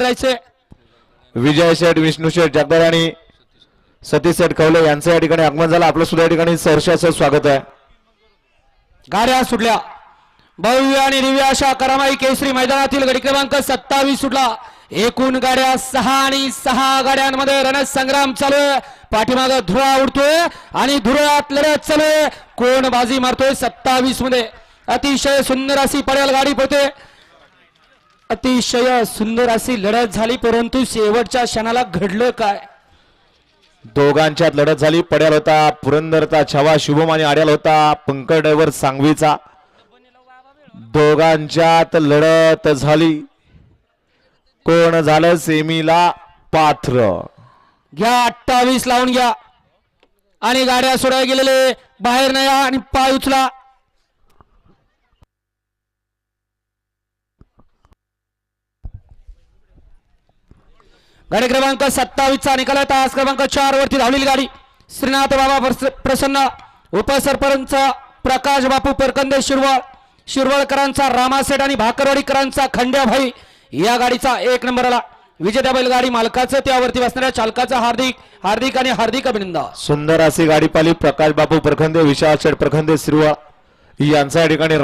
राहायचे विजय शेठ, विष्णू शेठ जगदार आणि सतीश शेठ कवले यांचं या ठिकाणी आगमन झालं. आपलं सुद्धा या ठिकाणी सहर्षाचं स्वागत आहे. गाड्या सुटल्या भव्य आणि दिव्य अशा करमाई केसरी मैदानातील गडी क्रमांक 27 सुटला. एकूण गाड्या 6 आणि 6 गाड्यांमध्ये रणसंग्राम चालू आहे. पाठीमागे धुरा उडतोय आणि धुऱ्यात लढत चालू आहे. कोण बाजी मारतोय 27 मध्ये. अतिशय सुंदर अशी पडेल गाडी पळते. अतिशय सुंदर अशी लढत झाली परंतु शेवटच्या क्षणाला घडलं काय. दोघांच्यात लढत झाली. पड्याल होता पुरंदरचा छवा शुभम आणि आड्याल होता पंकज ड्रायव्हर सांगवीचा. दोघांच्यात लढत झाली. कोण झालं सेमीला पात्र. घ्या 28 लावून घ्या आणि गाड्या सोडायला गेलेले बाहेर नाही आणि पाय उचला. गाडी क्रमांक 27 चा निकाल आहे. तास क्रमांक 4 वरती धावलेली गाडी श्रीनाथ बाबा प्रसन्न, उपसरपंच प्रकाश बापू परकंदे शिरवळ, शिरवळकरांचा रामासेठ आणि भाकरवाडीकरांचा खंड्याभाई या गाडीचा 1 नंबर आला. विजेत्या बैलगाडी मालकाचं त्यावरती बसणाऱ्या चालकाचा हार्दिक हार्दिक आणि हार्दिक अभिनंदन. सुंदर अशी गाडी पाली. प्रकाश बापू परखंदे, विशाल शेठ परखंदे शिरवळ यांचा या ठिकाणी